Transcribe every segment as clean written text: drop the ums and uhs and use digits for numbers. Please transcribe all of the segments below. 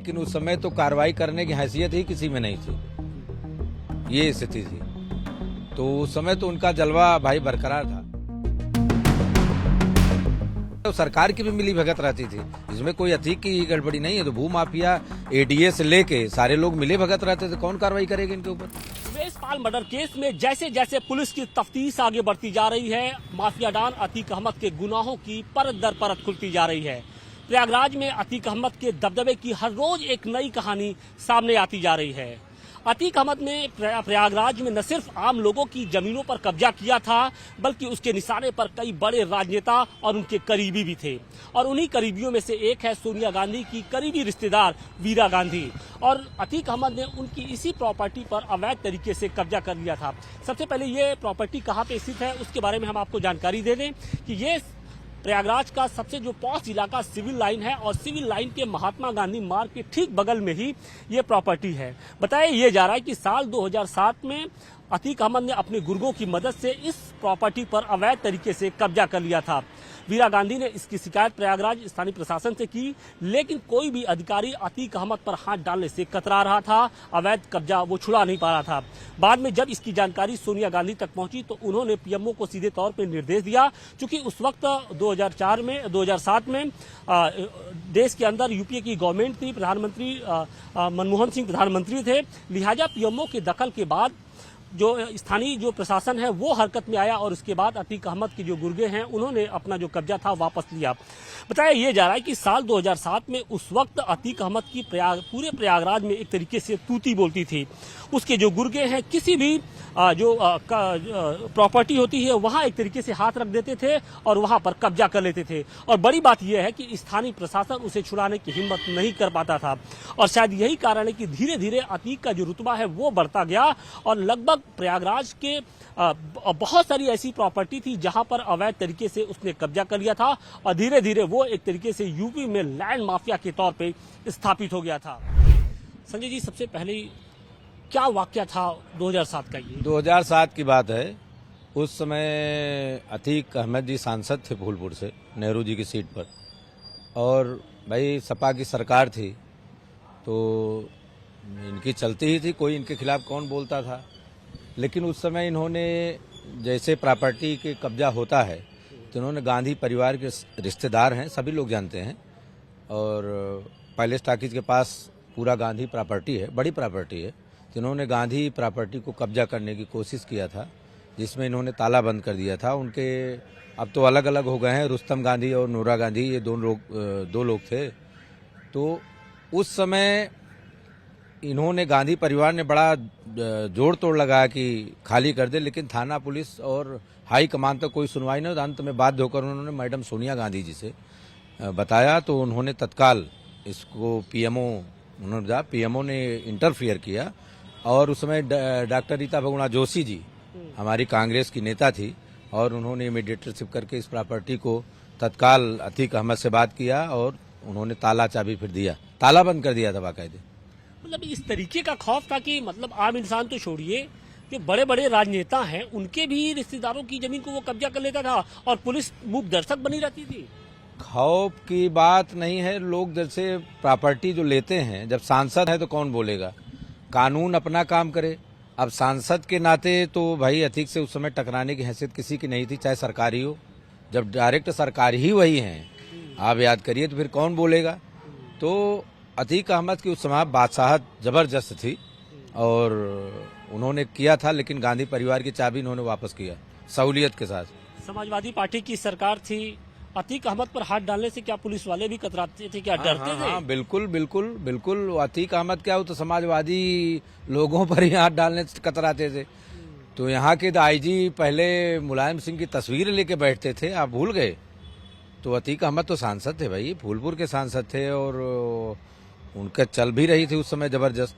लेकिन उस समय तो कार्रवाई करने की हैसियत ही किसी में नहीं थी। ये स्थिति थी। तो उस समय तो उनका जलवा भाई बरकरार था। तो सरकार की भी मिली भगत रहती थी, इसमें कोई अतीक की गड़बड़ी नहीं है। तो भू माफिया एडीए से लेके सारे लोग मिले भगत रहते थे, कौन कार्रवाई करेगा इनके ऊपर। सुरेशपाल मर्डर केस में जैसे जैसे पुलिस की तफ्तीश आगे बढ़ती जा रही है, माफिया डॉन अतीक अहमद के गुनाहों की परत दर परत खुलती जा रही है। प्रयागराज में अतीक अहमद के दबदबे की हर रोज एक नई कहानी सामने आती जा रही है। अतीक अहमद ने प्रयागराज में न सिर्फ आम लोगों की जमीनों पर कब्जा किया था, बल्कि उसके निशाने पर कई बड़े राजनेता और उनके करीबी भी थे। और उन्हीं करीबियों में से एक है सोनिया गांधी की करीबी रिश्तेदार वीरा गांधी। और अतीक अहमद ने उनकी इसी प्रॉपर्टी पर अवैध तरीके से कब्जा कर लिया था। सबसे पहले ये प्रॉपर्टी कहाँ पे स्थित है उसके बारे में हम आपको जानकारी दे दें कि ये प्रयागराज का सबसे जो पॉश इलाका सिविल लाइन है, और सिविल लाइन के महात्मा गांधी मार्ग के ठीक बगल में ही ये प्रॉपर्टी है। बताया ये जा रहा है कि साल 2007 में अतीक अहमद ने अपने गुर्गों की मदद से इस प्रॉपर्टी पर अवैध तरीके से कब्जा कर लिया था। वीरा गांधी ने इसकी शिकायत प्रयागराज स्थानीय प्रशासन से की, लेकिन कोई भी अधिकारी अतीक अहमद पर हाथ डालने से कतरा रहा था। अवैध कब्जा वो छुड़ा नहीं पा रहा था। बाद में जब इसकी जानकारी सोनिया गांधी तक पहुंची तो उन्होंने पीएमओ को सीधे तौर पर निर्देश दिया, क्योंकि उस वक्त 2007 में देश के अंदर यूपीए की गवर्नमेंट थी, प्रधानमंत्री मनमोहन सिंह प्रधानमंत्री थे। लिहाजा पीएमओ के दखल के बाद जो स्थानीय जो प्रशासन है वो हरकत में आया, और उसके बाद अतीक अहमद के जो गुर्गे हैं उन्होंने अपना जो कब्जा था वापस लिया। बताया ये जा रहा है कि साल 2007 में उस वक्त अतीक अहमद की पूरे प्रयागराज में एक तरीके से तूती बोलती थी। उसके जो गुर्गे हैं किसी भी जो प्रॉपर्टी होती है वहां एक तरीके से हाथ रख देते थे और वहां पर कब्जा कर लेते थे। और बड़ी बात यह है कि स्थानीय प्रशासन उसे छुड़ाने की हिम्मत नहीं कर पाता था, और शायद यही कारण है कि धीरे धीरे अतीक का जो रुतबा है वो बढ़ता गया, और लगभग प्रयागराज के बहुत सारी ऐसी प्रॉपर्टी थी जहां पर अवैध तरीके से उसने कब्जा कर लिया था, और धीरे धीरे वो एक तरीके से यूपी में लैंड माफिया के तौर पे स्थापित हो गया था। संजय जी, सबसे पहले क्या वाकया था 2007 का? ये 2007 की बात है। उस समय अतीक अहमद जी सांसद थे फूलपुर से, नेहरू जी की सीट पर, और भाई सपा की सरकार थी तो इनकी चलती ही थी, कोई इनके खिलाफ कौन बोलता था। लेकिन उस समय इन्होंने जैसे प्रॉपर्टी के कब्जा होता है तो इन्होंने गांधी परिवार के रिश्तेदार हैं, सभी लोग जानते हैं, और पैलेस टाकीज के पास पूरा गांधी प्रॉपर्टी है, बड़ी प्रॉपर्टी है। तो इन्होंने गांधी प्रॉपर्टी को कब्जा करने की कोशिश किया था, जिसमें इन्होंने ताला बंद कर दिया था। उनके अब तो अलग अलग हो गए हैं, रुस्तम गांधी और नूरा गांधी, ये दो लोग थे। तो उस समय इन्होंने गांधी परिवार ने बड़ा जोड़ तोड़ लगाया कि खाली कर दे, लेकिन थाना पुलिस और हाई कमान तक कोई सुनवाई नहीं। अंत में बाध्य होकर उन्होंने मैडम सोनिया गांधी जी से बताया, तो उन्होंने तत्काल इसको पीएमओ ने इंटरफियर किया। और उस समय डॉक्टर रीता बहुगुणा जोशी जी हमारी कांग्रेस की नेता थी, और उन्होंने मीडिएटरशिप करके इस प्रॉपर्टी को तत्काल अतीक अहमद से बात किया, और उन्होंने ताला चाबी फिर दिया, ताला बंद कर दिया था बाकायदे। मतलब इस तरीके का खौफ था कि मतलब आम इंसान तो छोड़िए, जो बड़े बड़े राजनेता हैं उनके भी रिश्तेदारों की जमीन को वो कब्जा कर लेता था, और पुलिस मूक दर्शक बनी रहती थी। खौफ की बात नहीं है, लोग जैसे प्रॉपर्टी जो लेते हैं, जब सांसद है तो कौन बोलेगा, कानून अपना काम करे। अब सांसद के नाते तो भाई अतीक से उस समय टकराने की हैसियत किसी की नहीं थी, चाहे सरकारी हो। जब डायरेक्ट सरकार ही वही है, आप याद करिए, तो फिर कौन बोलेगा। तो अतीक अहमद की उस समय बादशाहत जबरदस्त थी, और उन्होंने किया था, लेकिन गांधी परिवार की चाबी उन्होंने वापस किया सहूलियत के साथ। समाजवादी पार्टी की सरकार थी, अतीक अहमद पर हाथ डालने से क्या पुलिस वाले भी कतराते थे, क्या डरते थे? हाँ, बिल्कुल बिल्कुल बिल्कुल। अतीक अहमद क्या हो तो समाजवादी लोगों पर ही हाथ डालने से कतराते थे। तो यहाँ के आईजी पहले मुलायम सिंह की तस्वीर लेके बैठते थे, आप भूल गए। तो अतीक अहमद तो सांसद थे भाई, फूलपुर के सांसद थे, और उनका चल भी रही थी उस समय जबरदस्त।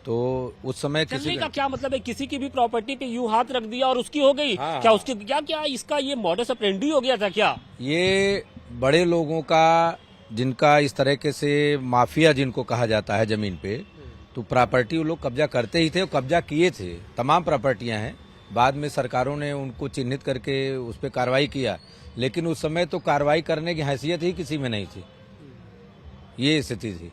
तो उस समय चलने का क्या मतलब है, किसी की भी प्रॉपर्टी पे यूं हाथ रख दिया और उसकी हो गई? हाँ, क्या उसके क्या इसका ये मॉडस ऑपरेंडी हो गया था क्या? ये बड़े लोगों का, जिनका इस तरीके से माफिया जिनको कहा जाता है जमीन पे, तो प्रॉपर्टी वो लोग कब्जा करते ही थे, और कब्जा किए थे। तमाम प्रॉपर्टियां हैं, बाद में सरकारों ने उनको चिन्हित करके उस पर कार्रवाई किया, लेकिन उस समय तो कार्रवाई करने की हैसियत ही किसी में नहीं थी। ये स्थिति थी।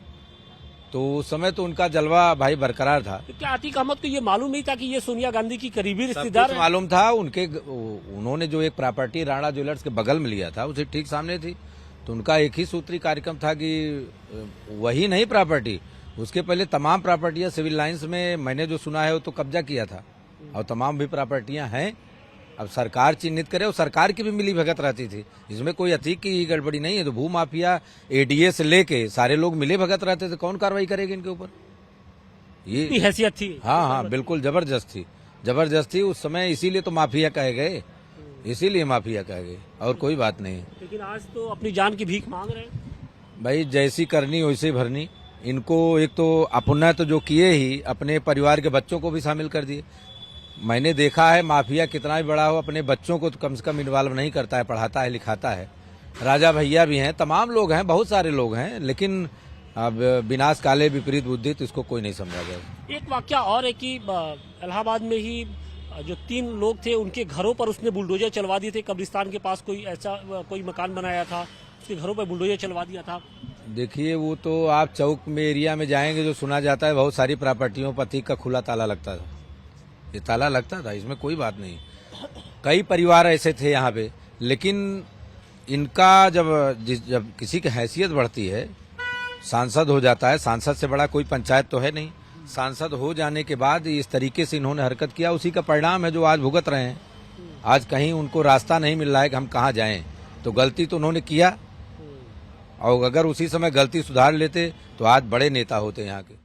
तो उस समय तो उनका जलवा भाई बरकरार था। तो क्या अतीक अहमद को ये मालूम नहीं था कि ये सोनिया गांधी की करीबी सब रिश्तेदार कुछ है? मालूम था। उन्होंने जो एक प्रॉपर्टी राणा ज्वेलर्स के बगल में लिया था उसे ठीक सामने थी, तो उनका एक ही सूत्री कार्यक्रम था कि वही नहीं प्रॉपर्टी, उसके पहले तमाम प्रॉपर्टियां सिविल लाइंस में मैंने जो सुना है वो तो कब्जा किया था, और तमाम भी प्रॉपर्टियां हैं। अब सरकार चिन्हित करे और सरकार की भी मिली भगत रहती थी, इसमें कोई अतीक की गड़बड़ी नहीं है। तो भू माफिया एडीए से लेके सारे लोग मिले भगत रहते थे, कौन कार्रवाई करेगी इनके ऊपर? इतनी हैसियत थी? हाँ, बिल्कुल जबरदस्त थी उस समय, इसीलिए तो माफिया कहे गए, इसीलिए माफिया कहे गए, और कोई बात नहीं है। लेकिन आज तो अपनी जान की भीख मांग रहे हैं। भाई जैसी करनी वैसे भरनी। इनको एक तो अपना तो जो किए ही, अपने परिवार के बच्चों को भी शामिल कर दिए। मैंने देखा है माफिया कितना भी बड़ा हो अपने बच्चों को तो कम से कम इन्वॉल्व नहीं करता है, पढ़ाता है लिखाता है। राजा भैया भी हैं, तमाम लोग हैं, बहुत सारे लोग हैं, लेकिन अब विनाश काले विपरीत बुद्धि, तो इसको कोई नहीं समझा जाए। एक वाकया और है कि इलाहाबाद में ही जो 3 लोग थे उनके घरों पर उसने बुलडोजर चलवा दिए थे। कब्रिस्तान के पास कोई ऐसा कोई मकान बनाया था, उसके घरों पर बुलडोजर चलवा दिया था। देखिए वो तो आप चौक में एरिया में जाएंगे जो सुना जाता है, बहुत सारी प्रॉपर्टियों पर अतीक का खुला ताला लगता था। ये ताला लगता था, इसमें कोई बात नहीं। कई परिवार ऐसे थे यहाँ पे, लेकिन इनका जब किसी की हैसियत बढ़ती है, सांसद हो जाता है, सांसद से बड़ा कोई पंचायत तो है नहीं, सांसद हो जाने के बाद इस तरीके से इन्होंने हरकत किया, उसी का परिणाम है जो आज भुगत रहे हैं। आज कहीं उनको रास्ता नहीं मिल रहा है कि हम कहाँ जाएं, तो गलती तो उन्होंने किया, और अगर उसी समय गलती सुधार लेते तो आज बड़े नेता होते यहाँ के।